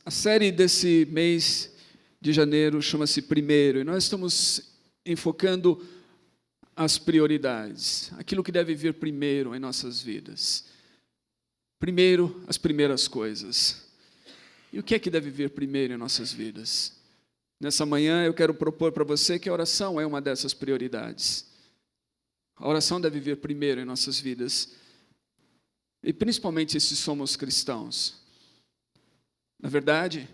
A série desse mês de janeiro chama-se Primeiro, e nós estamos enfocando as prioridades, aquilo que deve vir primeiro em nossas vidas. Primeiro, as primeiras coisas. E o que é que deve vir primeiro em nossas vidas? Nessa manhã eu quero propor para você que a oração é uma dessas prioridades. A oração deve vir primeiro em nossas vidas, e principalmente se somos cristãos. Na verdade,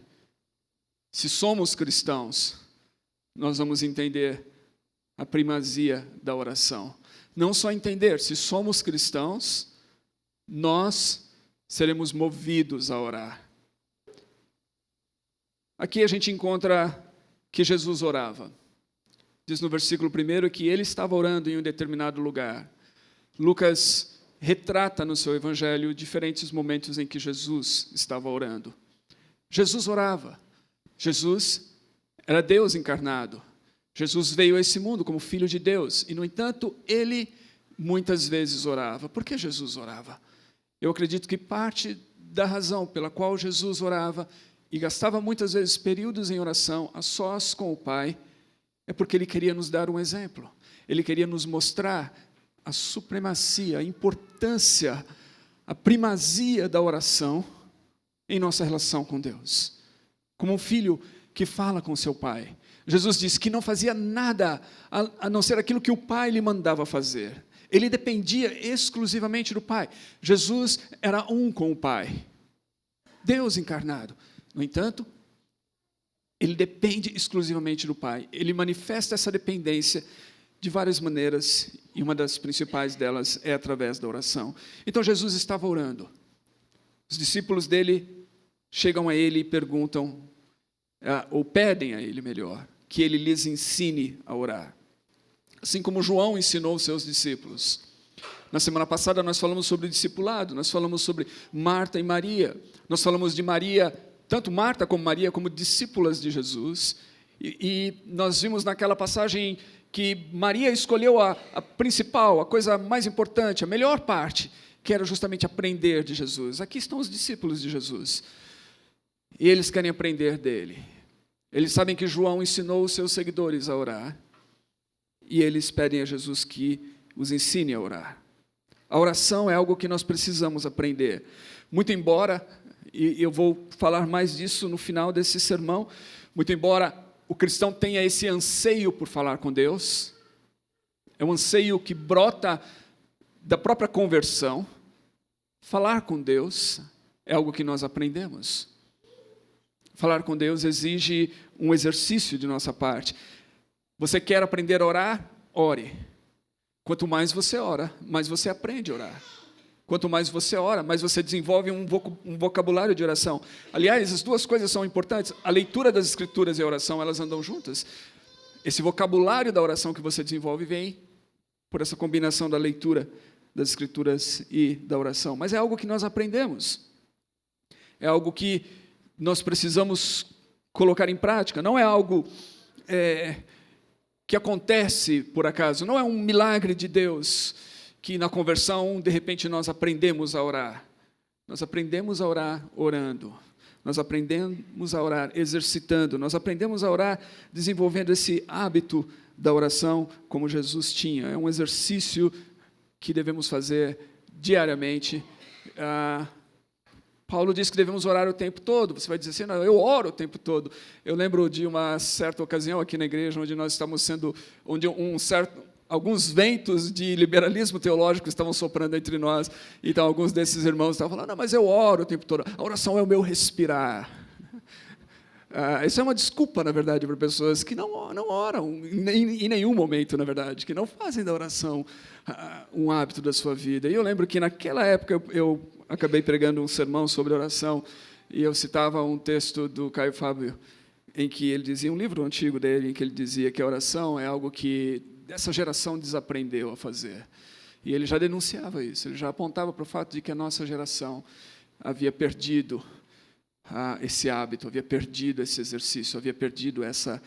se somos cristãos, nós vamos entender a primazia da oração. Não só entender, se somos cristãos, nós seremos movidos a orar. Aqui a gente encontra que Jesus orava. Diz no versículo 1 que ele estava orando em um determinado lugar. Lucas retrata no seu evangelho diferentes momentos em que Jesus estava orando. Jesus orava. Jesus era Deus encarnado. Jesus veio a esse mundo como Filho de Deus. E, no entanto, ele muitas vezes orava. Por que Jesus orava? Eu acredito que parte da razão pela qual Jesus orava e gastava muitas vezes períodos em oração a sós com o Pai, é porque ele queria nos dar um exemplo. Ele queria nos mostrar a supremacia, a importância, a primazia da oração em nossa relação com Deus. Como um filho que fala com seu pai. Jesus disse que não fazia nada a não ser aquilo que o Pai lhe mandava fazer. Ele dependia exclusivamente do Pai. Jesus era um com o Pai. Deus encarnado. No entanto, ele depende exclusivamente do Pai. Ele manifesta essa dependência de várias maneiras, e uma das principais delas é através da oração. Então Jesus estava orando. Os discípulos dele chegam a ele e perguntam, ou pedem a ele melhor, que ele lhes ensine a orar. Assim como João ensinou os seus discípulos. Na semana passada nós falamos sobre discipulado, nós falamos sobre Marta e Maria, nós falamos de Maria, tanto Marta como Maria, como discípulas de Jesus, e nós vimos naquela passagem que Maria escolheu a principal, a coisa mais importante, a melhor parte, que era justamente aprender de Jesus. Aqui estão os discípulos de Jesus. E eles querem aprender dele. Eles sabem que João ensinou os seus seguidores a orar. E eles pedem a Jesus que os ensine a orar. A oração é algo que nós precisamos aprender. Muito embora, e eu vou falar mais disso no final desse sermão, muito embora o cristão tenha esse anseio por falar com Deus, é um anseio que brota da própria conversão, falar com Deus é algo que nós aprendemos. Falar com Deus exige um exercício de nossa parte. Você quer aprender a orar? Ore. Quanto mais você ora, mais você aprende a orar. Quanto mais você ora, mais você desenvolve um vocabulário de oração. Aliás, as duas coisas são importantes. A leitura das Escrituras e a oração, elas andam juntas. Esse vocabulário da oração que você desenvolve vem por essa combinação da leitura das Escrituras e da oração. Mas é algo que nós aprendemos. É algo que nós precisamos colocar em prática. Não é algo que acontece por acaso. Não é um milagre de Deus que na conversão, de repente, nós aprendemos a orar. Nós aprendemos a orar orando. Nós aprendemos a orar exercitando. Nós aprendemos a orar desenvolvendo esse hábito da oração como Jesus tinha. É um exercício que devemos fazer diariamente. Paulo diz que devemos orar o tempo todo. Você vai dizer assim, não, eu oro o tempo todo. Eu lembro de uma certa ocasião aqui na igreja, onde nós estávamos onde alguns ventos de liberalismo teológico estavam soprando entre nós. Então, alguns desses irmãos estavam falando, não, mas eu oro o tempo todo. A oração é o meu respirar. Isso é uma desculpa, na verdade, para pessoas que não oram em nenhum momento, na verdade, que não fazem da oração um hábito da sua vida. E eu lembro que naquela época eu acabei pregando um sermão sobre oração e eu citava um texto do Caio Fábio, em que ele dizia, um livro antigo dele, em que ele dizia que a oração é algo que essa geração desaprendeu a fazer. E ele já denunciava isso, ele já apontava para o fato de que a nossa geração havia perdido esse hábito, havia perdido esse exercício, havia perdido essa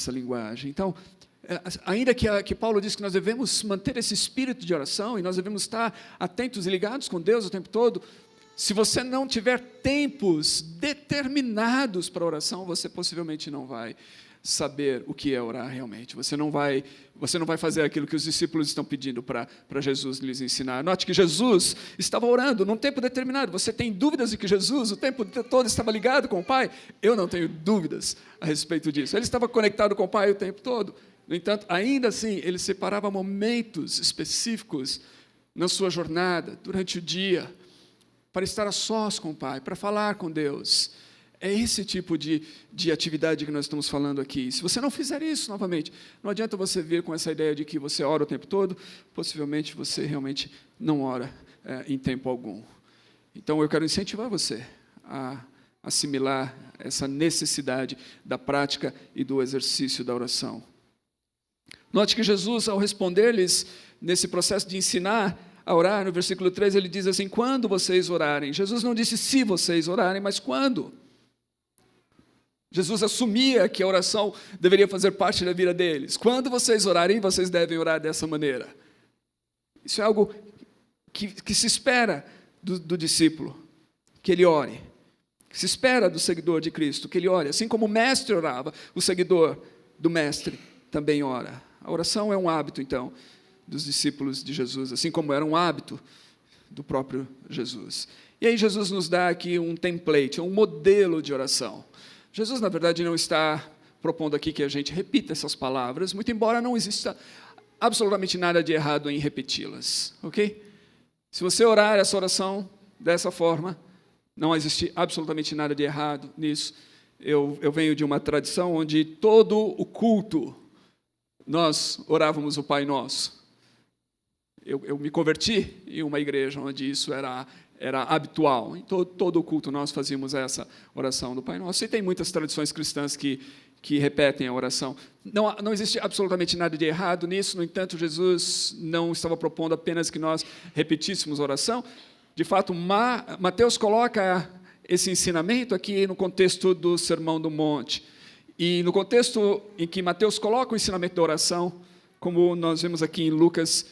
linguagem. Então, ainda que Paulo diz que nós devemos manter esse espírito de oração e nós devemos estar atentos e ligados com Deus o tempo todo, Se você não tiver tempos determinados para oração, você possivelmente não vai saber o que é orar realmente. Você não vai fazer aquilo que os discípulos estão pedindo para Jesus lhes ensinar. Note que Jesus estava orando num tempo determinado. Você tem dúvidas de que Jesus o tempo todo estava ligado com o Pai? Eu não tenho dúvidas a respeito disso. Ele estava conectado com o Pai o tempo todo. No entanto, ainda assim, ele separava momentos específicos na sua jornada, durante o dia, para estar a sós com o Pai, para falar com Deus. É esse tipo de atividade que nós estamos falando aqui. Se você não fizer isso, novamente, não adianta você vir com essa ideia de que você ora o tempo todo, possivelmente você realmente não ora em tempo algum. Então, eu quero incentivar você a assimilar essa necessidade da prática e do exercício da oração. Note que Jesus, ao responder-lhes nesse processo de ensinar a orar, no versículo 3, ele diz assim, quando vocês orarem. Jesus não disse se vocês orarem, mas quando. Jesus assumia que a oração deveria fazer parte da vida deles. Quando vocês orarem, vocês devem orar dessa maneira. Isso é algo que se espera do discípulo, que ele ore. Que se espera do seguidor de Cristo, que ele ore. Assim como o mestre orava, o seguidor do mestre também ora. A oração é um hábito, então, dos discípulos de Jesus, assim como era um hábito do próprio Jesus. E aí Jesus nos dá aqui um template, um modelo de oração. Jesus, na verdade, não está propondo aqui que a gente repita essas palavras, muito embora não exista absolutamente nada de errado em repeti-las, ok? Se você orar essa oração dessa forma, não existe absolutamente nada de errado nisso. Eu venho de uma tradição onde todo o culto nós orávamos o Pai Nosso. Eu me converti em uma igreja onde isso era habitual. Em todo o culto nós fazíamos essa oração do Pai Nosso. E tem muitas tradições cristãs que repetem a oração. Não existe absolutamente nada de errado nisso, no entanto, Jesus não estava propondo apenas que nós repetíssemos a oração. De fato, Mateus coloca esse ensinamento aqui no contexto do Sermão do Monte. E no contexto em que Mateus coloca o ensinamento da oração, como nós vemos aqui em Lucas,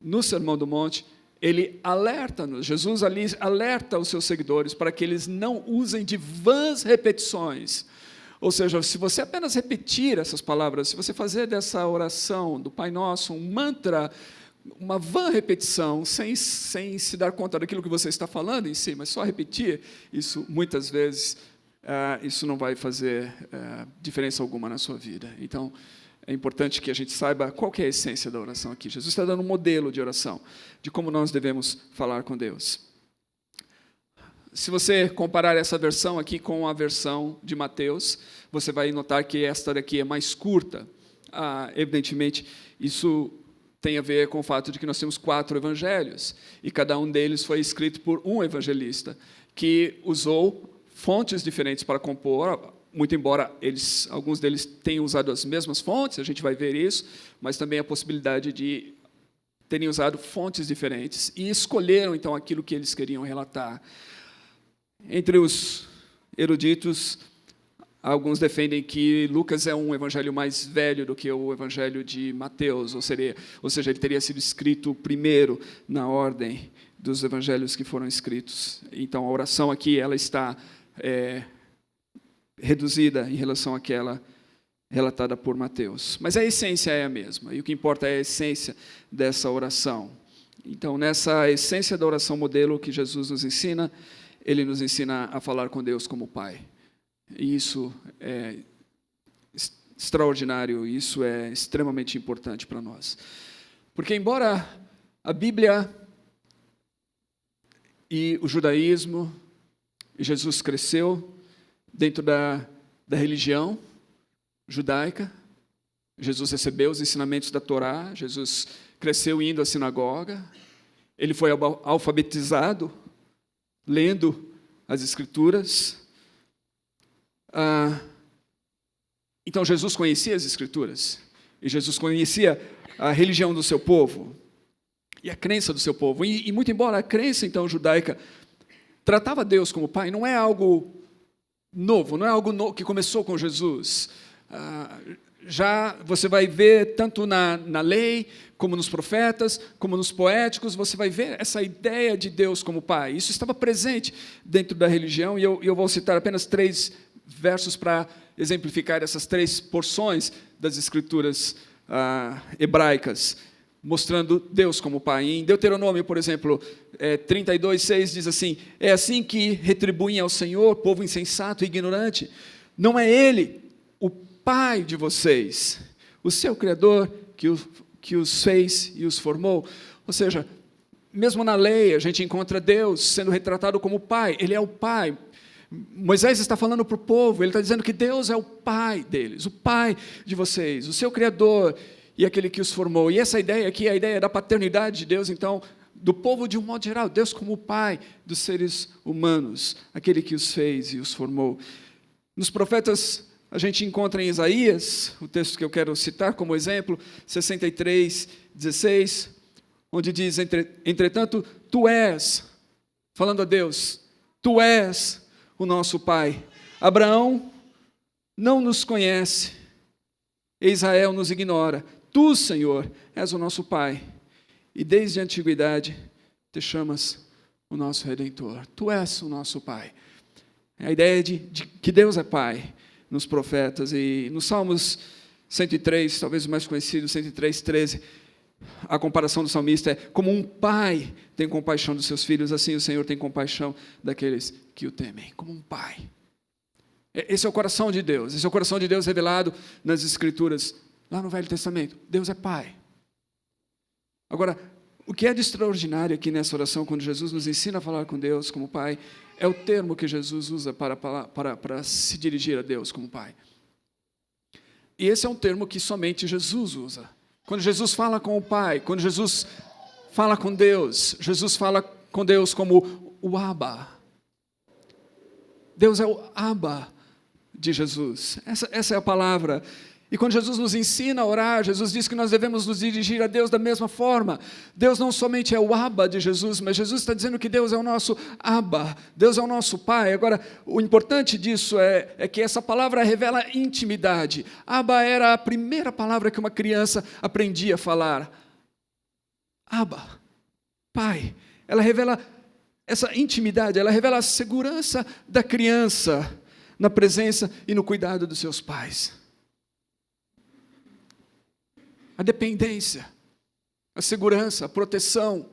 no Sermão do Monte, ele alerta-nos, Jesus ali alerta os seus seguidores para que eles não usem de vãs repetições. Ou seja, se você apenas repetir essas palavras, se você fazer dessa oração do Pai Nosso um mantra, uma vã repetição, sem se dar conta daquilo que você está falando em si, mas só repetir, isso muitas vezes, isso não vai fazer diferença alguma na sua vida. Então, é importante que a gente saiba qual que é a essência da oração aqui. Jesus está dando um modelo de oração, de como nós devemos falar com Deus. Se você comparar essa versão aqui com a versão de Mateus, você vai notar que esta daqui é mais curta. Evidentemente, isso tem a ver com o fato de que nós temos 4 evangelhos, e cada um deles foi escrito por um evangelista, que usou fontes diferentes para compor, muito embora alguns deles tenham usado as mesmas fontes, a gente vai ver isso, mas também a possibilidade de terem usado fontes diferentes e escolheram, então, aquilo que eles queriam relatar. Entre os eruditos, alguns defendem que Lucas é um evangelho mais velho do que o evangelho de Mateus, ou seja, ele teria sido escrito primeiro na ordem dos evangelhos que foram escritos. Então, a oração aqui ela está reduzida em relação àquela relatada por Mateus. Mas a essência é a mesma, e o que importa é a essência dessa oração. Então, nessa essência da oração modelo que Jesus nos ensina, ele nos ensina a falar com Deus como Pai. E isso é extraordinário, isso é extremamente importante para nós. Porque, embora a Bíblia e o judaísmo, e Jesus cresceu dentro da religião judaica, Jesus recebeu os ensinamentos da Torá, Jesus cresceu indo à sinagoga, ele foi alfabetizado, lendo as Escrituras. Então, Jesus conhecia as Escrituras, e Jesus conhecia a religião do seu povo, e a crença do seu povo. E muito embora a crença, então, judaica tratava Deus como Pai, não é algo novo, não é algo que começou com Jesus. Já você vai ver tanto na lei, como nos profetas, como nos poéticos, você vai ver essa ideia de Deus como Pai. Isso estava presente dentro da religião, e eu vou citar apenas 3 versos para exemplificar essas 3 porções das Escrituras hebraicas, mostrando Deus como Pai. Em Deuteronômio, por exemplo, 32:6 diz assim: é assim que retribuem ao Senhor, povo insensato e ignorante. Não é Ele o Pai de vocês, o seu Criador que os fez e os formou? Ou seja, mesmo na lei a gente encontra Deus sendo retratado como Pai. Ele é o Pai. Moisés está falando para o povo, ele está dizendo que Deus é o Pai deles, o Pai de vocês, o seu Criador e aquele que os formou. E essa ideia aqui é a ideia da paternidade de Deus, então, do povo de um modo geral, Deus como o Pai dos seres humanos, aquele que os fez e os formou. Nos profetas, a gente encontra em Isaías, o texto que eu quero citar como exemplo, 63:16, onde diz: entretanto, tu és, falando a Deus, tu és o nosso Pai. Abraão não nos conhece, e Israel nos ignora. Tu, Senhor, és o nosso Pai, e desde a antiguidade te chamas o nosso Redentor. Tu és o nosso Pai. É a ideia de que Deus é Pai nos profetas. E nos Salmos 103, talvez o mais conhecido, 103:13, a comparação do salmista é: como um pai tem compaixão dos seus filhos, assim o Senhor tem compaixão daqueles que o temem. Como um pai. Esse é o coração de Deus. Esse é o coração de Deus revelado nas Escrituras, lá no Velho Testamento. Deus é Pai. Agora, o que é de extraordinário aqui nessa oração, quando Jesus nos ensina a falar com Deus como Pai, é o termo que Jesus usa para se dirigir a Deus como Pai. E esse é um termo que somente Jesus usa. Quando Jesus fala com o Pai, quando Jesus fala com Deus, Jesus fala com Deus como o Abba. Deus é o Abba de Jesus. Essa é a palavra. E quando Jesus nos ensina a orar, Jesus diz que nós devemos nos dirigir a Deus da mesma forma. Deus não somente é o Abba de Jesus, mas Jesus está dizendo que Deus é o nosso Abba, Deus é o nosso Pai. Agora, o importante disso é que essa palavra revela intimidade. Abba era a primeira palavra que uma criança aprendia a falar. Abba, Pai. Ela revela essa intimidade, ela revela a segurança da criança na presença e no cuidado dos seus pais. A dependência, a segurança, a proteção,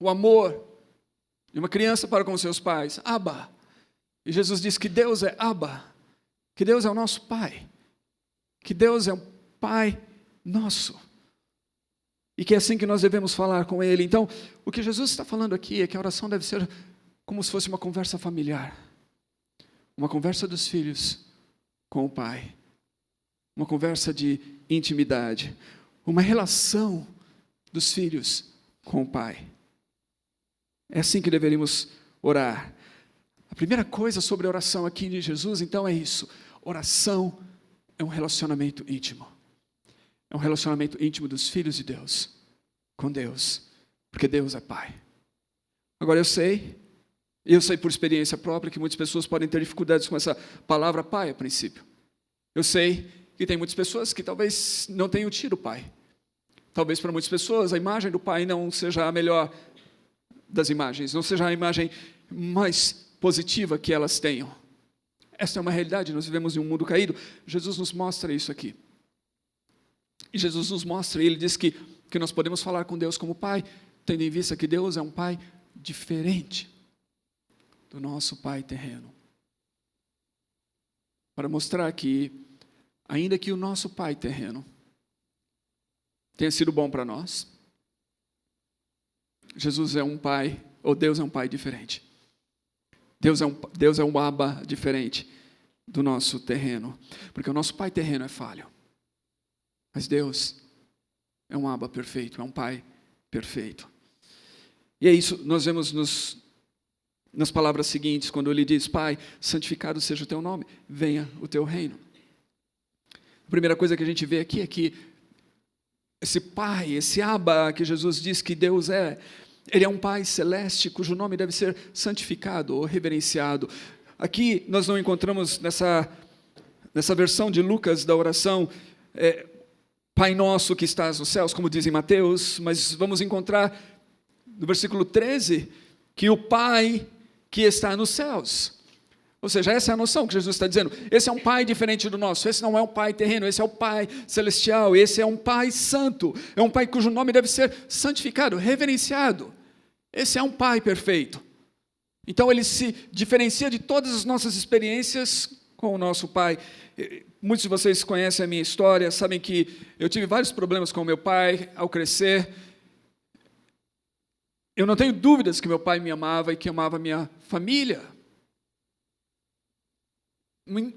o amor de uma criança para com seus pais. Abba. E Jesus diz que Deus é Abba, que Deus é o nosso Pai, que Deus é um Pai nosso, e que é assim que nós devemos falar com Ele. Então, o que Jesus está falando aqui é que a oração deve ser como se fosse uma conversa familiar, uma conversa dos filhos com o Pai, uma conversa de intimidade, uma relação dos filhos com o Pai. É assim que deveríamos orar. A primeira coisa sobre a oração aqui de Jesus, então, é isso. Oração é um relacionamento íntimo. É um relacionamento íntimo dos filhos de Deus com Deus, porque Deus é Pai. Agora, eu sei por experiência própria que muitas pessoas podem ter dificuldades com essa palavra Pai a princípio. Eu sei que tem muitas pessoas que talvez não tenham tido Pai. Talvez para muitas pessoas a imagem do Pai não seja a melhor das imagens, não seja a imagem mais positiva que elas tenham. Essa é uma realidade, nós vivemos em um mundo caído. Jesus nos mostra isso aqui. E Jesus nos mostra, Ele diz que nós podemos falar com Deus como Pai, tendo em vista que Deus é um Pai diferente do nosso Pai terreno. Para mostrar que, ainda que o nosso Pai terreno tenha sido bom para nós, Jesus é um Pai, ou Deus é um Pai diferente. Deus é um Abba diferente do nosso terreno, porque o nosso Pai terreno é falho. Mas Deus é um Abba perfeito, é um Pai perfeito. E é isso, nós vemos nas palavras seguintes, quando Ele diz: Pai, santificado seja o teu nome, venha o teu reino. A primeira coisa que a gente vê aqui é que esse Pai, esse Abba que Jesus diz que Deus é, Ele é um Pai celeste, cujo nome deve ser santificado ou reverenciado. Aqui nós não encontramos nessa versão de Lucas da oração Pai nosso que estás nos céus, como diz em Mateus, mas vamos encontrar no versículo 13 que o Pai que está nos céus. Ou seja, essa é a noção que Jesus está dizendo. Esse é um Pai diferente do nosso. Esse não é um Pai terreno, esse é o Pai celestial. Esse é um Pai santo. É um Pai cujo nome deve ser santificado, reverenciado. Esse é um Pai perfeito. Então ele se diferencia de todas as nossas experiências com o nosso Pai. Muitos de vocês conhecem a minha história, sabem que eu tive vários problemas com o meu pai ao crescer. Eu não tenho dúvidas que meu pai me amava e que amava a minha família.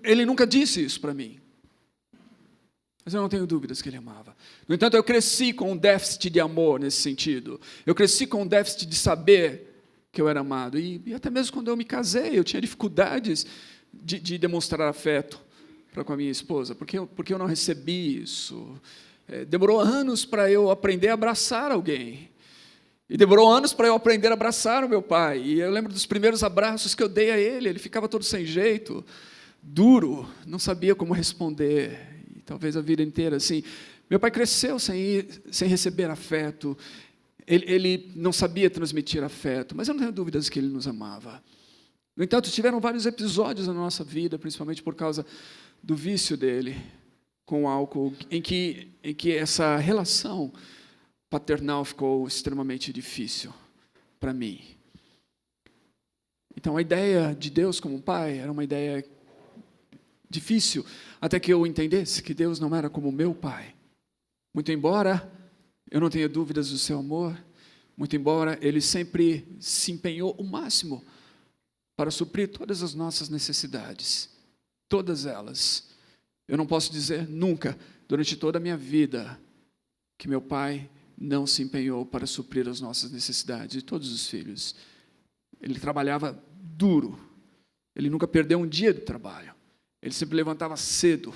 Ele nunca disse isso para mim. Mas eu não tenho dúvidas que ele amava. No entanto, eu cresci com um déficit de amor nesse sentido. Eu cresci com um déficit de saber que eu era amado. E até mesmo quando eu me casei, eu tinha dificuldades de demonstrar afeto para com a minha esposa, porque eu não recebi isso. Demorou anos para eu aprender a abraçar alguém. E demorou anos para eu aprender a abraçar o meu pai. E eu lembro dos primeiros abraços que eu dei a ele. Ele ficava todo sem jeito, duro, não sabia como responder. E talvez a vida inteira assim. Meu pai cresceu sem receber afeto. Ele não sabia transmitir afeto, mas eu não tenho dúvidas que ele nos amava. No entanto, tiveram vários episódios na nossa vida, principalmente por causa do vício dele com o álcool, em que essa relação paternal ficou extremamente difícil para mim. Então, a ideia de Deus como pai era uma ideia difícil, até que eu entendesse que Deus não era como meu pai. Muito embora eu não tenha dúvidas do seu amor, muito embora ele sempre se empenhou o máximo para suprir todas as nossas necessidades, todas elas. Eu não posso dizer nunca, durante toda a minha vida, que meu pai não se empenhou para suprir as nossas necessidades, de todos os filhos. Ele trabalhava duro, ele nunca perdeu um dia de trabalho, ele sempre levantava cedo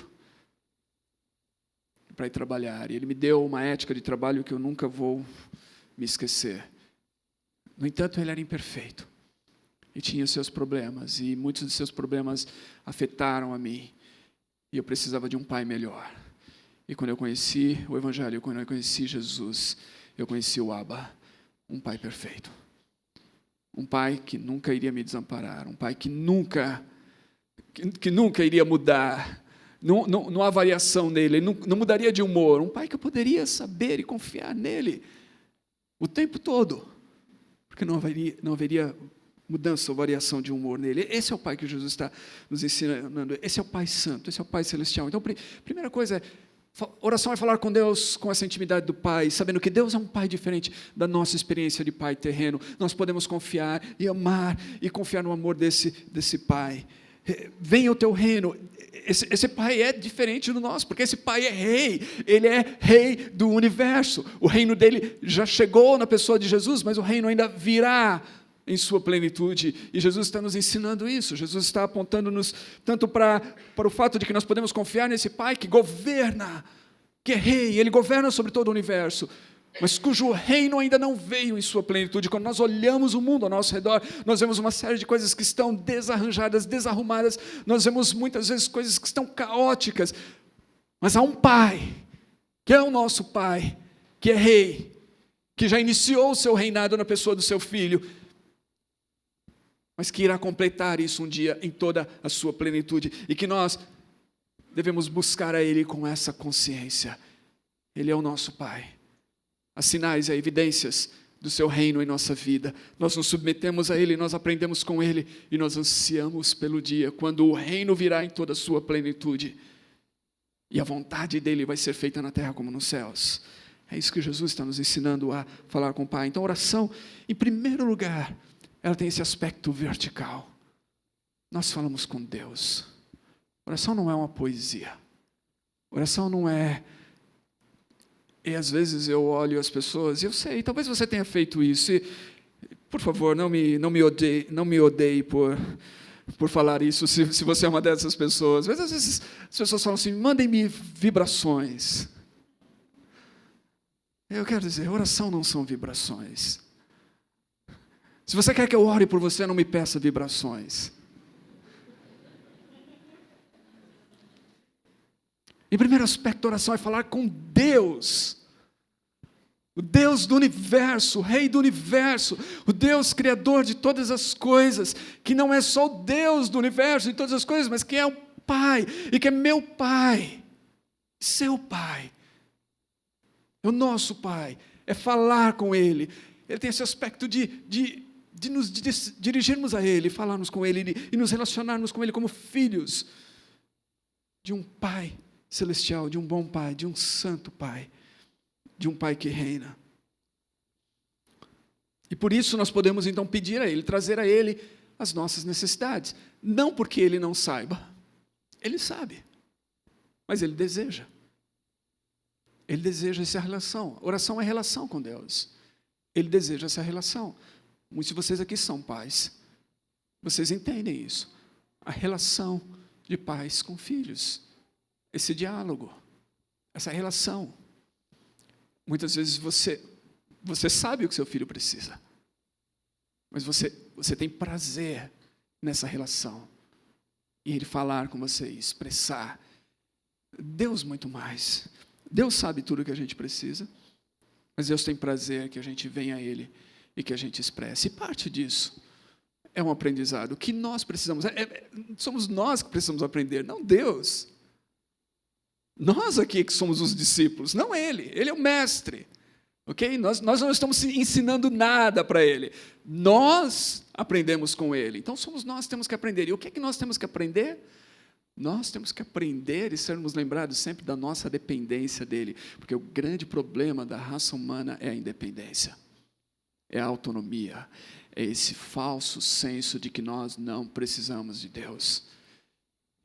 para ir trabalhar, e ele me deu uma ética de trabalho que eu nunca vou me esquecer. No entanto, ele era imperfeito. E tinha seus problemas, e muitos de seus problemas afetaram a mim. E eu precisava de um pai melhor. E quando eu conheci o Evangelho, quando eu conheci Jesus, eu conheci o Abba, um pai perfeito. Um pai que nunca iria me desamparar, um pai que nunca iria mudar. Não há variação nele, ele não mudaria de humor. Um pai que eu poderia saber e confiar nele o tempo todo, porque não haveria mudança ou variação de humor nele. Esse é o Pai que Jesus está nos ensinando. Esse é o Pai Santo, esse é o Pai Celestial. Então, primeira coisa oração é falar com Deus com essa intimidade do Pai, sabendo que Deus é um Pai diferente da nossa experiência de Pai terreno. Nós podemos confiar e amar e confiar no amor desse Pai. Venha o teu reino. Esse Pai é diferente do nosso, porque esse Pai é rei, ele é rei do universo. O reino dele já chegou na pessoa de Jesus, mas o reino ainda virá em sua plenitude, e Jesus está nos ensinando isso. Jesus está apontando-nos tanto para o fato de que nós podemos confiar nesse Pai que governa, que é rei, ele governa sobre todo o universo, mas cujo reino ainda não veio em sua plenitude. Quando nós olhamos o mundo ao nosso redor, nós vemos uma série de coisas que estão desarranjadas, desarrumadas, nós vemos muitas vezes coisas que estão caóticas, mas há um Pai, que é o nosso Pai, que é rei, que já iniciou o seu reinado na pessoa do seu Filho, mas que irá completar isso um dia em toda a sua plenitude, e que nós devemos buscar a Ele com essa consciência. Ele é o nosso Pai. Há sinais, há evidências do seu reino em nossa vida. Nós nos submetemos a Ele, nós aprendemos com Ele, e nós ansiamos pelo dia quando o reino virá em toda a sua plenitude, e a vontade dEle vai ser feita na terra como nos céus. É isso que Jesus está nos ensinando a falar com o Pai. Então, oração, em primeiro lugar, ela tem esse aspecto vertical. Nós falamos com Deus. Oração não é uma poesia. Oração não é... E às vezes eu olho as pessoas, e eu sei, talvez você tenha feito isso, e, por favor, não me odeie por falar isso, se você é uma dessas pessoas. Mas às vezes as pessoas falam assim, mandem-me vibrações. Eu quero dizer, oração não são vibrações. Se você quer que eu ore por você, não me peça vibrações. Em primeiro aspecto, a oração é falar com Deus. O Deus do universo, o Rei do universo, o Deus criador de todas as coisas, que não é só o Deus do universo de todas as coisas, mas que é o Pai, e que é meu Pai, seu Pai, é o nosso Pai, é falar com Ele. Ele tem esse aspecto de nos dirigirmos a Ele, falarmos com Ele e nos relacionarmos com Ele como filhos de um Pai celestial, de um bom Pai, de um santo Pai, de um Pai que reina. E por isso nós podemos então pedir a Ele, trazer a Ele as nossas necessidades. Não porque Ele não saiba, Ele sabe, mas Ele deseja. Ele deseja essa relação. Oração é relação com Deus. Ele deseja essa relação. Muitos de vocês aqui são pais. Vocês entendem isso. A relação de pais com filhos. Esse diálogo. Essa relação. Muitas vezes você sabe o que seu filho precisa. Mas você tem prazer nessa relação. E ele falar com você, expressar. Deus muito mais. Deus sabe tudo o que a gente precisa. Mas Deus tem prazer que a gente venha a Ele e que a gente expresse. E parte disso é um aprendizado. O que nós precisamos, somos nós que precisamos aprender, não Deus. Nós aqui que somos os discípulos, não Ele. Ele é o mestre. Okay? Nós não estamos ensinando nada para Ele. Nós aprendemos com Ele. Então somos nós que temos que aprender. E o que é que nós temos que aprender? Nós temos que aprender e sermos lembrados sempre da nossa dependência dEle. Porque o grande problema da raça humana é a independência. É a autonomia. É esse falso senso de que nós não precisamos de Deus.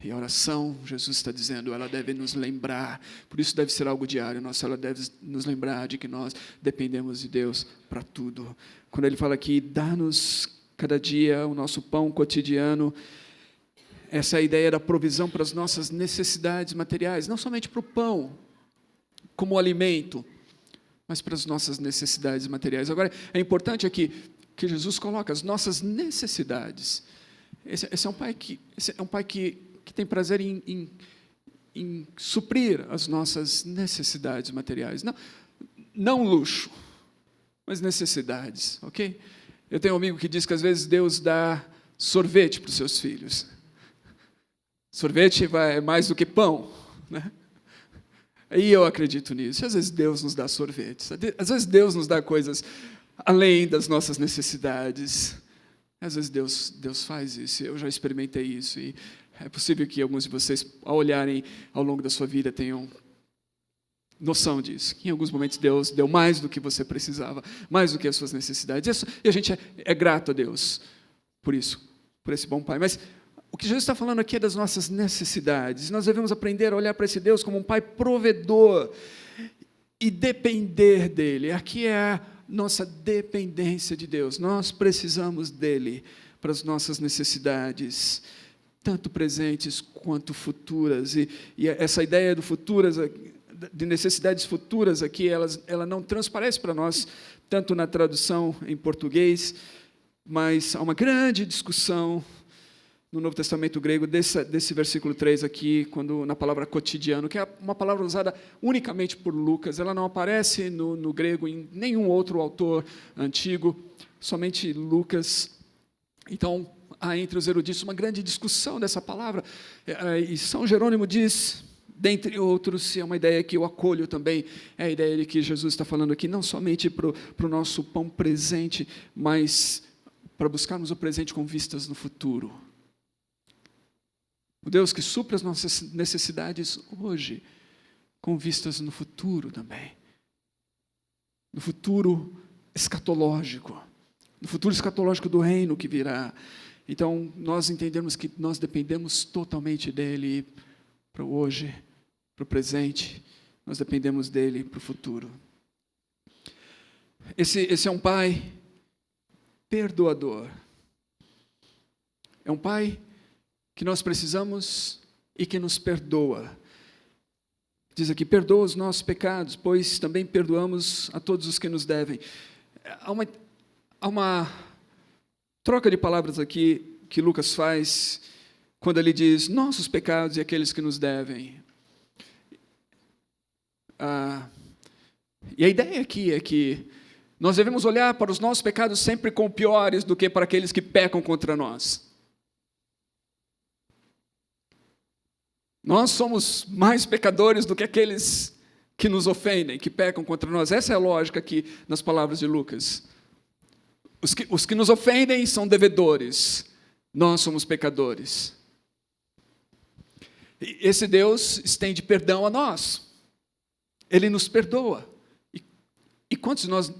E a oração, Jesus está dizendo, ela deve nos lembrar, por isso deve ser algo diário, ela deve nos lembrar de que nós dependemos de Deus para tudo. Quando Ele fala aqui, dá-nos cada dia o nosso pão cotidiano, essa é a ideia da provisão para as nossas necessidades materiais, não somente para o pão, como alimento, mas para as nossas necessidades materiais. Agora, é importante aqui que Jesus coloca as nossas necessidades. Esse é um pai que tem prazer em suprir as nossas necessidades materiais. Não luxo, mas necessidades, ok? Eu tenho um amigo que diz que às vezes Deus dá sorvete para os seus filhos. Sorvete é mais do que pão, né? E eu acredito nisso. Às vezes Deus nos dá sorvetes. Às vezes Deus nos dá coisas além das nossas necessidades. Às vezes Deus faz isso. Eu já experimentei isso. E é possível que alguns de vocês, ao olharem ao longo da sua vida, tenham noção disso. Que em alguns momentos Deus deu mais do que você precisava, mais do que as suas necessidades. E a gente é grato a Deus por isso, por esse bom Pai. Mas o que Jesus está falando aqui é das nossas necessidades. Nós devemos aprender a olhar para esse Deus como um Pai provedor e depender dEle. Aqui é a nossa dependência de Deus. Nós precisamos dEle para as nossas necessidades, tanto presentes quanto futuras. E essa ideia do futuras, de necessidades futuras aqui, ela não transparece para nós, tanto na tradução em português, mas há uma grande discussão no Novo Testamento grego, desse versículo 3 aqui, quando na palavra cotidiano, que é uma palavra usada unicamente por Lucas, ela não aparece no grego em nenhum outro autor antigo, somente Lucas. Então, há entre os eruditos uma grande discussão dessa palavra, e São Jerônimo diz, dentre outros, é uma ideia que eu acolho também, é a ideia de que Jesus está falando aqui, não somente para o nosso pão presente, mas para buscarmos o presente com vistas no futuro. O Deus que supre as nossas necessidades hoje, com vistas no futuro também. No futuro escatológico. No futuro escatológico do reino que virá. Então, nós entendemos que nós dependemos totalmente dEle para o hoje, para o presente. Nós dependemos dEle para o futuro. Esse é um Pai perdoador. É um Pai que nós precisamos e que nos perdoa. Diz aqui, perdoa os nossos pecados, pois também perdoamos a todos os que nos devem. Há uma troca de palavras aqui que Lucas faz, quando ele diz, nossos pecados e aqueles que nos devem. E a ideia aqui é que nós devemos olhar para os nossos pecados sempre como piores do que para aqueles que pecam contra nós. Nós somos mais pecadores do que aqueles que nos ofendem, que pecam contra nós. Essa é a lógica aqui nas palavras de Lucas. Os que nos ofendem são devedores. Nós somos pecadores. E esse Deus estende perdão a nós. Ele nos perdoa. E quantos de nós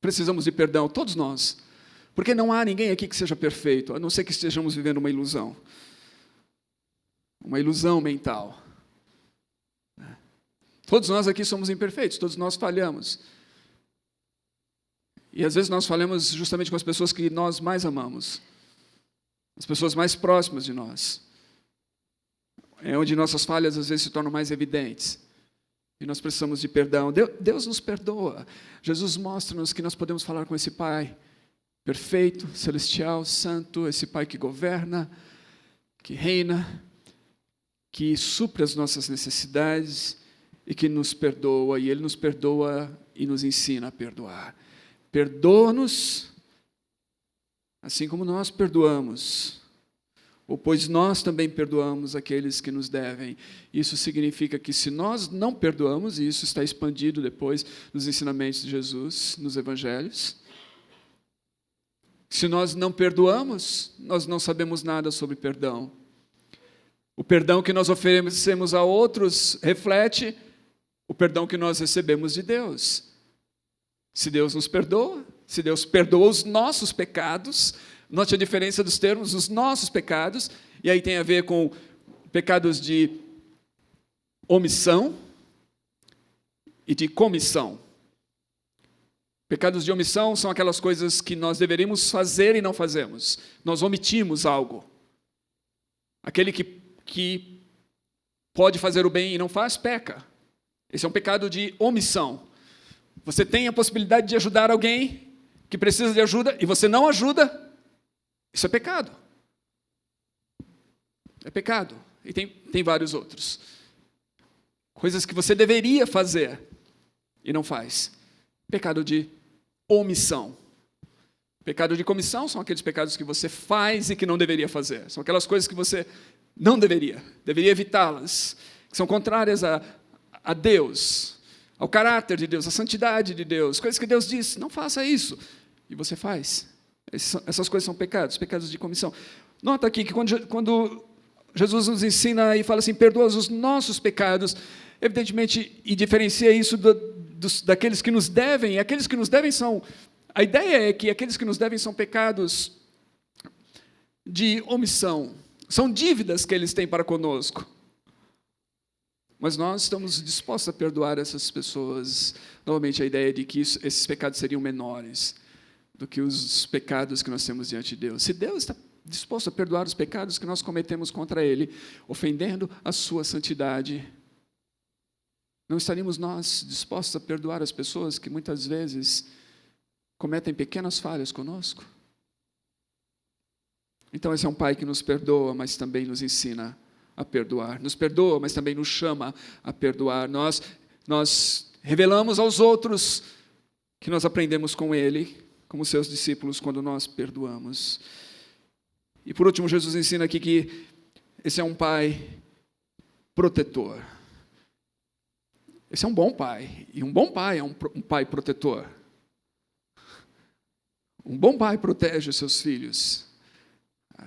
precisamos de perdão? Todos nós. Porque não há ninguém aqui que seja perfeito, a não ser que estejamos vivendo uma ilusão. Uma ilusão mental. Todos nós aqui somos imperfeitos, todos nós falhamos. E às vezes nós falhamos justamente com as pessoas que nós mais amamos. As pessoas mais próximas de nós. É onde nossas falhas às vezes se tornam mais evidentes. E nós precisamos de perdão. Deus nos perdoa. Jesus mostra-nos que nós podemos falar com esse Pai perfeito, celestial, santo, esse Pai que governa, que reina, que supre as nossas necessidades e que nos perdoa. E Ele nos perdoa e nos ensina a perdoar. Perdoa-nos, assim como nós perdoamos. Ou pois nós também perdoamos aqueles que nos devem. Isso significa que se nós não perdoamos, e isso está expandido depois nos ensinamentos de Jesus, nos evangelhos, se nós não perdoamos, nós não sabemos nada sobre perdão. O perdão que nós oferecemos a outros reflete o perdão que nós recebemos de Deus. Se Deus nos perdoa, se Deus perdoa os nossos pecados, note a diferença dos termos, os nossos pecados, e aí tem a ver com pecados de omissão e de comissão. Pecados de omissão são aquelas coisas que nós deveríamos fazer e não fazemos. Nós omitimos algo. Aquele que pode fazer o bem e não faz, peca. Esse é um pecado de omissão. Você tem a possibilidade de ajudar alguém que precisa de ajuda e você não ajuda. Isso é pecado. É pecado. E tem vários outros. Coisas que você deveria fazer e não faz. Pecado de omissão. Pecado de comissão são aqueles pecados que você faz e que não deveria fazer. São aquelas coisas que você não deveria evitá-las, que são contrárias a Deus, ao caráter de Deus, à santidade de Deus, coisas que Deus diz, não faça isso, e você faz. Essas coisas são pecados de comissão. Nota aqui que quando Jesus nos ensina e fala assim, perdoa os nossos pecados, evidentemente, e diferencia isso daqueles que nos devem, e aqueles que nos devem são, a ideia é que aqueles que nos devem são pecados de omissão, são dívidas que eles têm para conosco. Mas nós estamos dispostos a perdoar essas pessoas. Novamente, a ideia de que esses pecados seriam menores do que os pecados que nós temos diante de Deus. Se Deus está disposto a perdoar os pecados que nós cometemos contra Ele, ofendendo a sua santidade, não estaríamos nós dispostos a perdoar as pessoas que muitas vezes cometem pequenas falhas conosco? Então, esse é um Pai que nos perdoa, mas também nos ensina a perdoar. Nos perdoa, mas também nos chama a perdoar. Nós revelamos aos outros que nós aprendemos com Ele, como seus discípulos, quando nós perdoamos. E por último, Jesus ensina aqui que esse é um Pai protetor. Esse é um bom Pai. E um bom Pai é um Pai protetor. Um bom Pai protege os seus filhos.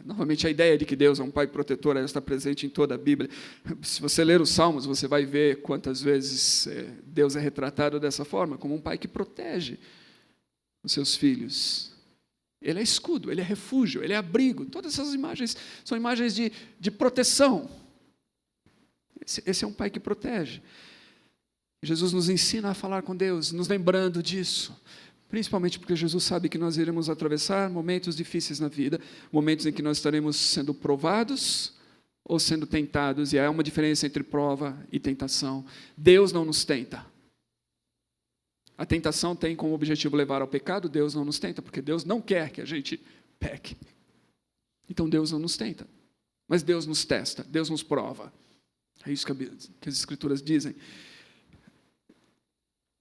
Novamente, a ideia de que Deus é um Pai protetor está presente em toda a Bíblia. Se você ler os Salmos, você vai ver quantas vezes Deus é retratado dessa forma, como um Pai que protege os seus filhos. Ele é escudo, Ele é refúgio, Ele é abrigo. Todas essas imagens são imagens de proteção. Esse é um Pai que protege. Jesus nos ensina a falar com Deus, nos lembrando disso. Principalmente porque Jesus sabe que nós iremos atravessar momentos difíceis na vida, momentos em que nós estaremos sendo provados ou sendo tentados, e há uma diferença entre prova e tentação. Deus não nos tenta. A tentação tem como objetivo levar ao pecado, Deus não nos tenta, porque Deus não quer que a gente peque. Então Deus não nos tenta, mas Deus nos testa, Deus nos prova. É isso que as Escrituras dizem.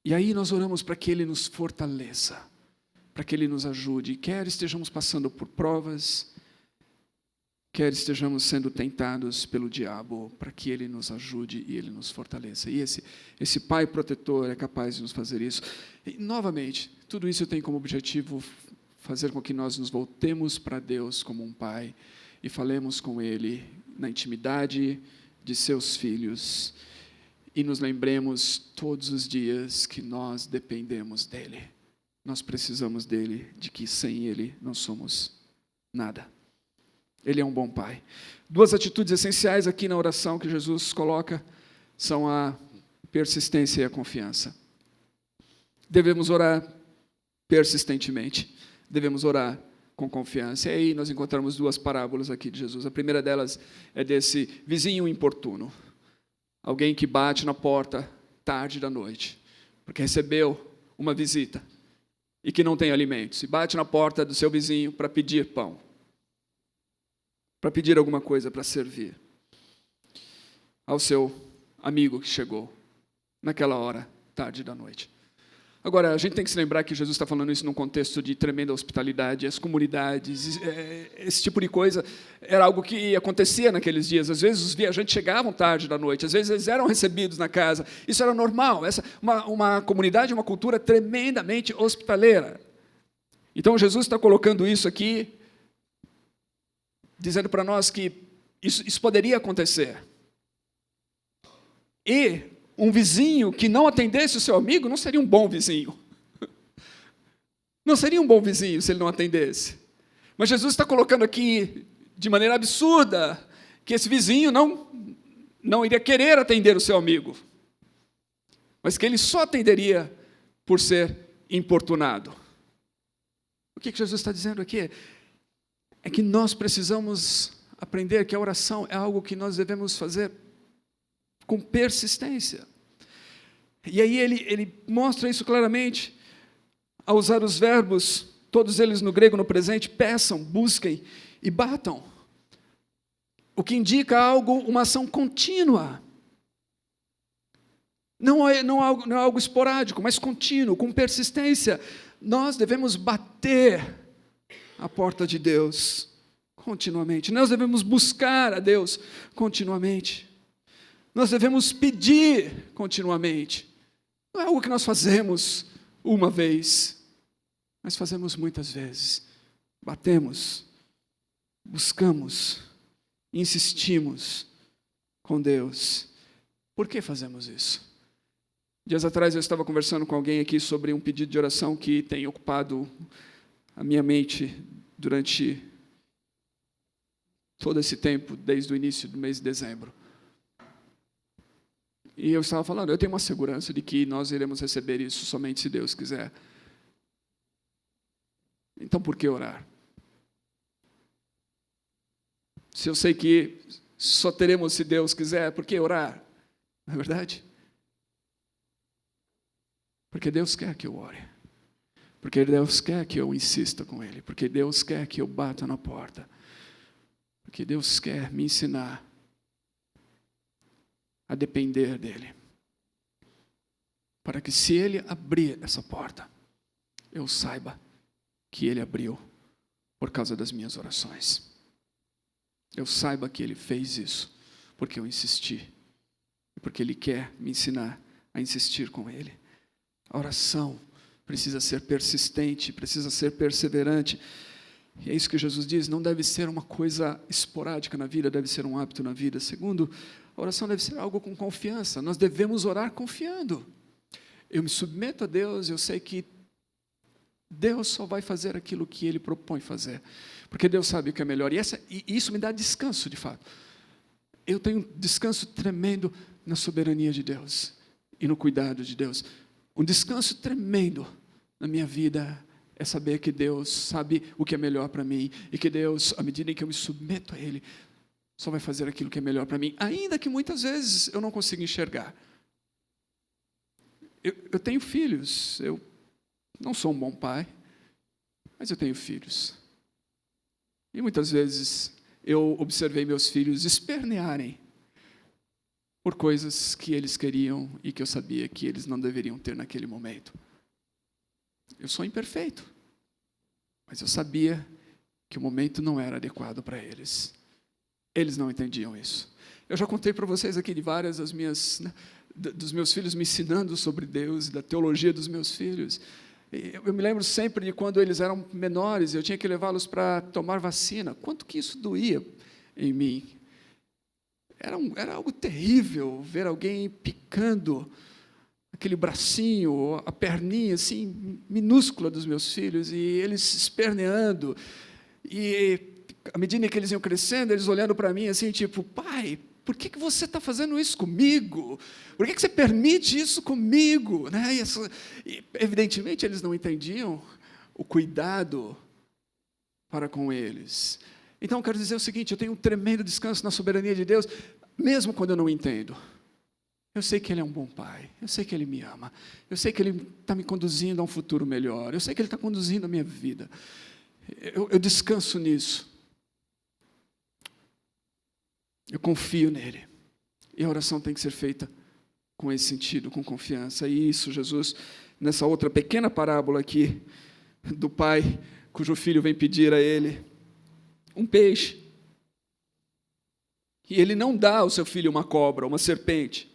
E aí nós oramos para que Ele nos fortaleça, para que Ele nos ajude, quer estejamos passando por provas, quer estejamos sendo tentados pelo diabo, para que Ele nos ajude e Ele nos fortaleça. E esse Pai protetor é capaz de nos fazer isso. E, novamente, tudo isso tem como objetivo fazer com que nós nos voltemos para Deus como um Pai e falemos com Ele na intimidade de seus filhos e nos lembremos todos os dias que nós dependemos dEle. Nós precisamos dEle, de que sem Ele não somos nada. Ele é um bom Pai. 2 atitudes essenciais aqui na oração que Jesus coloca são a persistência e a confiança. Devemos orar persistentemente. Devemos orar com confiança. E aí nós encontramos 2 parábolas aqui de Jesus. A primeira delas é desse vizinho importuno. Alguém que bate na porta tarde da noite, porque recebeu uma visita e que não tem alimentos. E bate na porta do seu vizinho para pedir pão, para pedir alguma coisa para servir ao seu amigo que chegou naquela hora, tarde da noite. Agora, a gente tem que se lembrar que Jesus está falando isso num contexto de tremenda hospitalidade, as comunidades, esse tipo de coisa era algo que acontecia naqueles dias. Às vezes os viajantes chegavam tarde da noite, às vezes eles eram recebidos na casa. Isso era normal, uma comunidade, uma cultura tremendamente hospitaleira. Então Jesus está colocando isso aqui, dizendo para nós que isso poderia acontecer. E um vizinho que não atendesse o seu amigo não seria um bom vizinho. Não seria um bom vizinho se ele não atendesse. Mas Jesus está colocando aqui, de maneira absurda, que esse vizinho não iria querer atender o seu amigo, mas que ele só atenderia por ser importunado. O que Jesus está dizendo aqui? É que nós precisamos aprender que a oração é algo que nós devemos fazer com persistência. E aí ele mostra isso claramente ao usar os verbos, todos eles no grego no presente, peçam, busquem e batam. O que indica uma ação contínua. Não é algo esporádico, mas contínuo, com persistência. Nós devemos bater a porta de Deus continuamente. Nós devemos buscar a Deus continuamente. Nós devemos pedir continuamente. Não é algo que nós fazemos uma vez, mas fazemos muitas vezes. Batemos, buscamos, insistimos com Deus. Por que fazemos isso? Dias atrás eu estava conversando com alguém aqui sobre um pedido de oração que tem ocupado a minha mente durante todo esse tempo, desde o início do mês de dezembro. E eu estava falando, eu tenho uma segurança de que nós iremos receber isso somente se Deus quiser. Então, por que orar? Se eu sei que só teremos se Deus quiser, por que orar? Não é verdade? Porque Deus quer que eu ore. Porque Deus quer que eu insista com Ele. Porque Deus quer que eu bata na porta. Porque Deus quer me ensinar a depender dEle. Para que se Ele abrir essa porta, eu saiba que Ele abriu por causa das minhas orações. Eu saiba que Ele fez isso porque eu insisti. E porque Ele quer me ensinar a insistir com Ele. A oração precisa ser persistente, precisa ser perseverante. E é isso que Jesus diz, não deve ser uma coisa esporádica na vida, deve ser um hábito na vida. Segundo, a oração deve ser algo com confiança. Nós devemos orar confiando. Eu me submeto a Deus, eu sei que Deus só vai fazer aquilo que Ele propõe fazer. Porque Deus sabe o que é melhor. E isso me dá descanso, de fato. Eu tenho um descanso tremendo na soberania de Deus e no cuidado de Deus. Um descanso tremendo na minha vida é saber que Deus sabe o que é melhor para mim e que Deus, à medida em que eu me submeto a Ele, só vai fazer aquilo que é melhor para mim, ainda que muitas vezes eu não consiga enxergar. Eu tenho filhos, eu não sou um bom pai, mas eu tenho filhos. E muitas vezes eu observei meus filhos espernearem por coisas que eles queriam e que eu sabia que eles não deveriam ter naquele momento. Eu sou imperfeito, mas eu sabia que o momento não era adequado para eles. Eles não entendiam isso. Eu já contei para vocês aqui de várias dos meus filhos me ensinando sobre Deus, da teologia dos meus filhos. Eu me lembro sempre de quando eles eram menores, eu tinha que levá-los para tomar vacina. Quanto que isso doía em mim? Era algo terrível ver alguém picando aquele bracinho, a perninha assim, minúscula dos meus filhos, e eles se esperneando. E à medida que eles iam crescendo, eles olhando para mim assim, tipo, pai, por que você está fazendo isso comigo? Por que você permite isso comigo? Né? E, evidentemente, eles não entendiam o cuidado para com eles. Então, eu quero dizer o seguinte, eu tenho um tremendo descanso na soberania de Deus, mesmo quando eu não entendo. Eu sei que Ele é um bom Pai, eu sei que Ele me ama, eu sei que Ele está me conduzindo a um futuro melhor, eu sei que Ele está conduzindo a minha vida. Eu descanso nisso. Eu confio nele. E a oração tem que ser feita com esse sentido, com confiança. E isso, Jesus, nessa outra pequena parábola aqui, do pai cujo filho vem pedir a ele um peixe. E ele não dá ao seu filho uma cobra, uma serpente.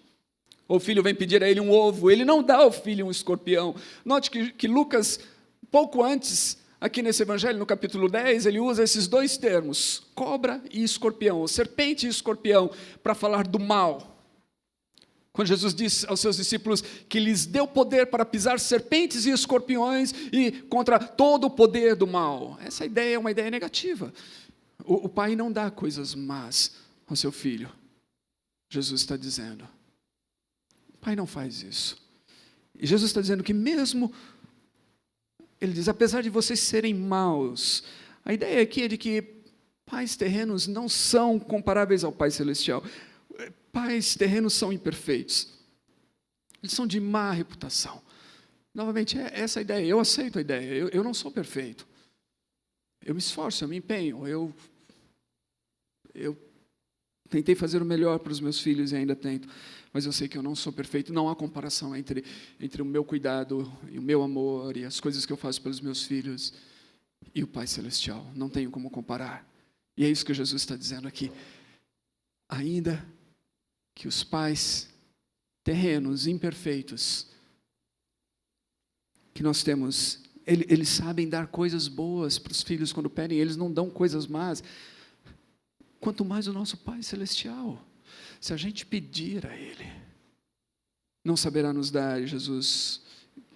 Ou o filho vem pedir a ele um ovo, ele não dá ao filho um escorpião. Note que Lucas, pouco antes, aqui nesse evangelho, no capítulo 10, ele usa esses dois termos, cobra e escorpião, ou serpente e escorpião, para falar do mal. Quando Jesus disse aos seus discípulos que lhes deu poder para pisar serpentes e escorpiões e contra todo o poder do mal. Essa ideia é uma ideia negativa. O pai não dá coisas más ao seu filho. Jesus está dizendo. O pai não faz isso. E Jesus está dizendo que mesmo, ele diz, apesar de vocês serem maus, a ideia aqui é de que pais terrenos não são comparáveis ao Pai Celestial. Pais terrenos são imperfeitos. Eles são de má reputação. Novamente, é essa a ideia. Eu aceito a ideia. Eu não sou perfeito. Eu me esforço, eu me empenho. Eu tentei fazer o melhor para os meus filhos e ainda tento. Mas eu sei que eu não sou perfeito. Não há comparação entre o meu cuidado e o meu amor e as coisas que eu faço pelos meus filhos e o Pai Celestial. Não tenho como comparar. E é isso que Jesus está dizendo aqui. Ainda que os pais terrenos, imperfeitos, que nós temos, eles sabem dar coisas boas para os filhos quando pedem, eles não dão coisas más. Quanto mais o nosso Pai Celestial. Se a gente pedir a Ele, não saberá nos dar. Jesus,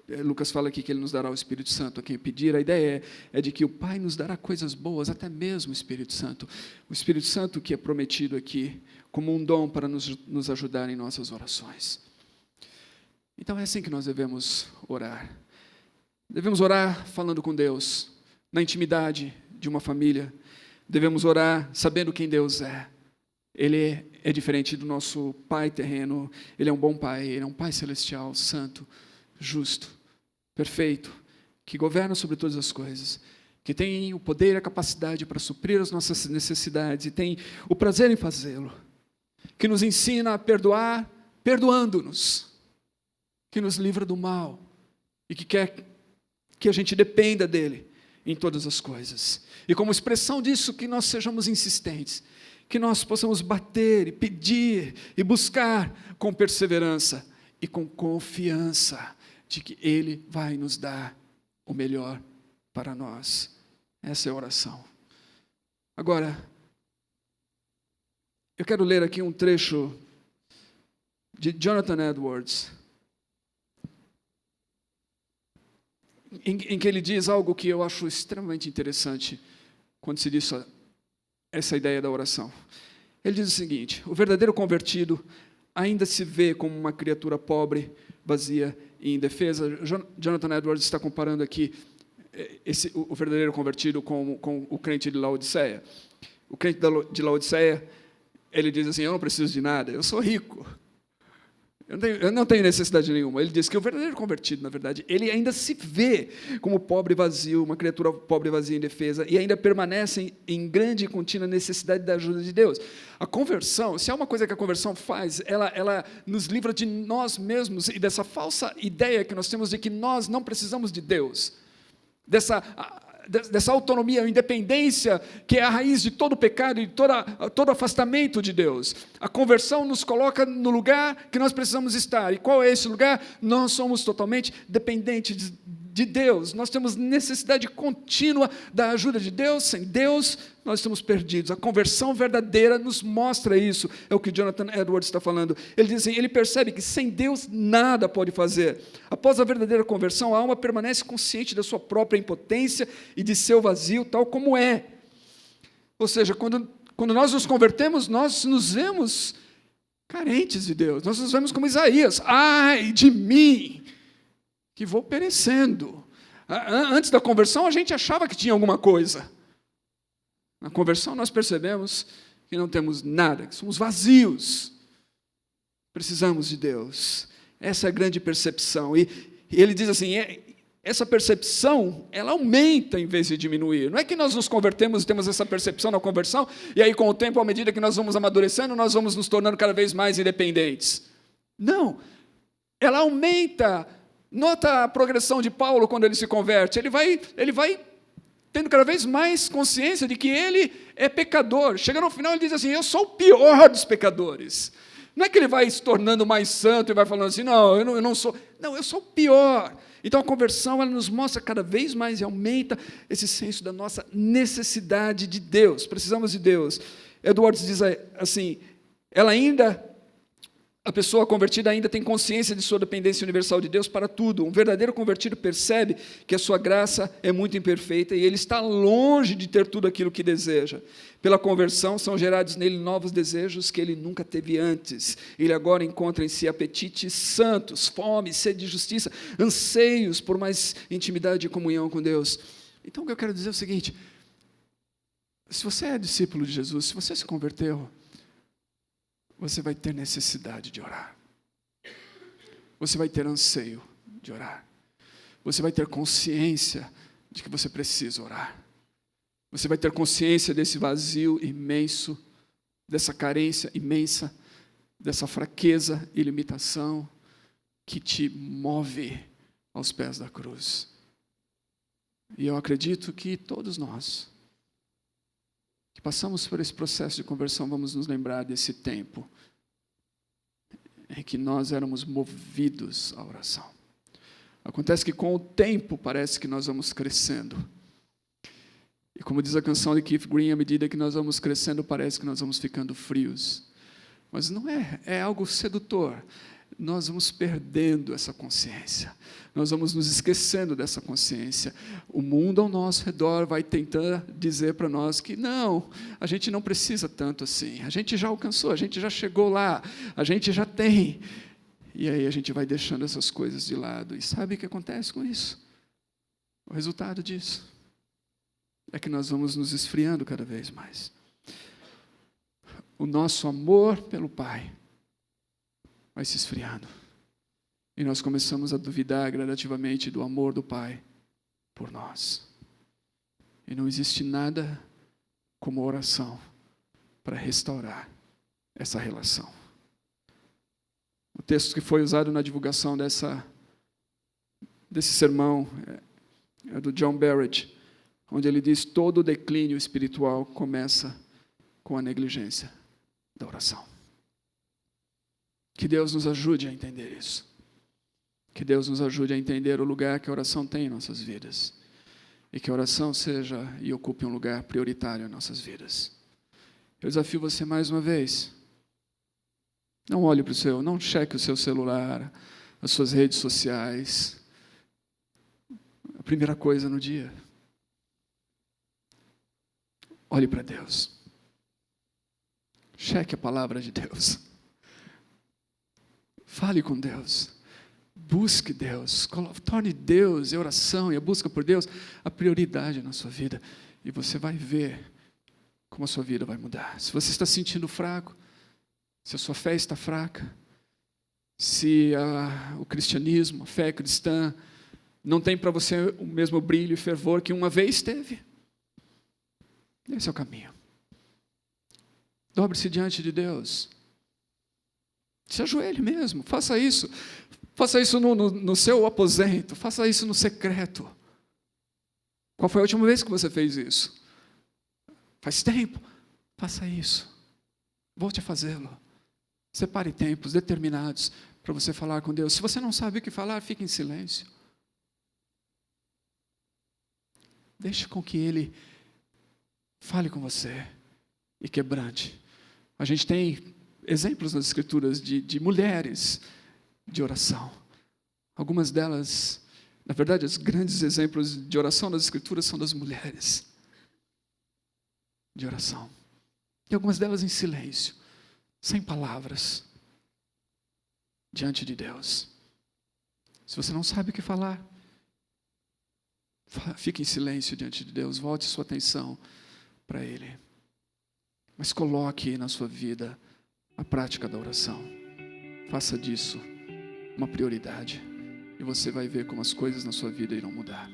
Lucas fala aqui que Ele nos dará o Espírito Santo a quem pedir. A ideia é de que o Pai nos dará coisas boas, até mesmo o Espírito Santo. O Espírito Santo que é prometido aqui como um dom para nos ajudar em nossas orações. Então é assim que nós devemos orar. Devemos orar falando com Deus, na intimidade de uma família. Devemos orar sabendo quem Deus é. Ele é diferente do nosso pai terreno. Ele é um bom pai, ele é um pai celestial, santo, justo, perfeito, que governa sobre todas as coisas, que tem o poder e a capacidade para suprir as nossas necessidades e tem o prazer em fazê-lo, que nos ensina a perdoar, perdoando-nos, que nos livra do mal e que quer que a gente dependa dele em todas as coisas. E como expressão disso, que nós sejamos insistentes, que nós possamos bater e pedir e buscar com perseverança e com confiança de que Ele vai nos dar o melhor para nós. Essa é a oração. Agora, eu quero ler aqui um trecho de Jonathan Edwards, em que ele diz algo que eu acho extremamente interessante quando se diz essa ideia da oração. Ele diz o seguinte: o verdadeiro convertido ainda se vê como uma criatura pobre, vazia e indefesa. Jonathan Edwards está comparando aqui o verdadeiro convertido com o crente de Laodiceia. O crente de Laodiceia, ele diz assim: eu não preciso de nada, eu sou rico. Eu não tenho necessidade nenhuma. Ele diz que o verdadeiro convertido, na verdade, ele ainda se vê como pobre e vazio, uma criatura pobre e vazia e indefesa, e ainda permanece em grande e contínua necessidade da ajuda de Deus. A conversão, se há uma coisa que a conversão faz, ela nos livra de nós mesmos e dessa falsa ideia que nós temos de que nós não precisamos de Deus, dessa autonomia, independência, que é a raiz de todo pecado e de todo afastamento de Deus. A conversão nos coloca no lugar que nós precisamos estar. E qual é esse lugar? Nós somos totalmente dependentes de Deus. Nós temos necessidade contínua da ajuda de Deus. Sem Deus, nós estamos perdidos. A conversão verdadeira nos mostra isso. É o que Jonathan Edwards está falando. Ele diz assim, ele percebe que sem Deus nada pode fazer. Após a verdadeira conversão, a alma permanece consciente da sua própria impotência e de seu vazio, tal como é. Ou seja, quando nós nos convertemos, nós nos vemos carentes de Deus. Nós nos vemos como Isaías. Ai de mim, que vou perecendo. Antes da conversão, a gente achava que tinha alguma coisa. Na conversão, nós percebemos que não temos nada, que somos vazios. Precisamos de Deus. Essa é a grande percepção. E ele diz assim, essa percepção, ela aumenta em vez de diminuir. Não é que nós nos convertemos e temos essa percepção na conversão, e aí com o tempo, à medida que nós vamos amadurecendo, nós vamos nos tornando cada vez mais independentes. Não. Ela aumenta. Nota a progressão de Paulo quando ele se converte. Ele vai tendo cada vez mais consciência de que ele é pecador. Chega no final, ele diz assim, eu sou o pior dos pecadores. Não é que ele vai se tornando mais santo e vai falando assim, não, eu não sou. Não, eu sou o pior. Então a conversão, ela nos mostra cada vez mais e aumenta esse senso da nossa necessidade de Deus. Precisamos de Deus. Edwards diz assim, a pessoa convertida ainda tem consciência de sua dependência universal de Deus para tudo. Um verdadeiro convertido percebe que a sua graça é muito imperfeita e ele está longe de ter tudo aquilo que deseja. Pela conversão, são gerados nele novos desejos que ele nunca teve antes. Ele agora encontra em si apetites santos, fome, sede de justiça, anseios por mais intimidade e comunhão com Deus. Então, o que eu quero dizer é o seguinte, se você é discípulo de Jesus, se você se converteu, você vai ter necessidade de orar. Você vai ter anseio de orar. Você vai ter consciência de que você precisa orar. Você vai ter consciência desse vazio imenso, dessa carência imensa, dessa fraqueza e limitação que te move aos pés da cruz. E eu acredito que todos nós que passamos por esse processo de conversão, vamos nos lembrar desse tempo em que nós éramos movidos à oração. Acontece que com o tempo parece que nós vamos crescendo. E como diz a canção de Keith Green, à medida que nós vamos crescendo, parece que nós vamos ficando frios. Mas não é algo sedutor. Nós vamos perdendo essa consciência. Nós vamos nos esquecendo dessa consciência. O mundo ao nosso redor vai tentar dizer para nós que não, a gente não precisa tanto assim. A gente já alcançou, a gente já chegou lá, a gente já tem. E aí a gente vai deixando essas coisas de lado. E sabe o que acontece com isso? O resultado disso é que nós vamos nos esfriando cada vez mais. O nosso amor pelo Pai vai se esfriando. E nós começamos a duvidar gradativamente do amor do Pai por nós. E não existe nada como oração para restaurar essa relação. O texto que foi usado na divulgação desse sermão é do John Barrett, onde ele diz: todo o declínio espiritual começa com a negligência da oração. Que Deus nos ajude a entender isso. Que Deus nos ajude a entender o lugar que a oração tem em nossas vidas. E que a oração seja e ocupe um lugar prioritário em nossas vidas. Eu desafio você mais uma vez. Não olhe para não cheque o seu celular, as suas redes sociais. A primeira coisa no dia. Olhe para Deus. Cheque a palavra de Deus. Fale com Deus. Busque Deus. Torne Deus e a oração e a busca por Deus a prioridade na sua vida. E você vai ver como a sua vida vai mudar. Se você está se sentindo fraco, se a sua fé está fraca, se o cristianismo, a fé cristã, não tem para você o mesmo brilho e fervor que uma vez teve. Esse é o caminho. Dobre-se diante de Deus. Se ajoelhe mesmo, faça isso. Faça isso no seu aposento, faça isso no secreto. Qual foi a última vez que você fez isso? Faz tempo. Faça isso. Volte a fazê-lo. Separe tempos determinados para você falar com Deus. Se você não sabe o que falar, fique em silêncio. Deixe com que Ele fale com você e quebrante. A gente tem exemplos nas Escrituras de mulheres de oração. Algumas delas, na verdade, os grandes exemplos de oração nas Escrituras são das mulheres de oração. E algumas delas em silêncio, sem palavras, diante de Deus. Se você não sabe o que falar, fique em silêncio diante de Deus, volte sua atenção para Ele. Mas coloque na sua vida a prática da oração. Faça disso uma prioridade. E você vai ver como as coisas na sua vida irão mudar.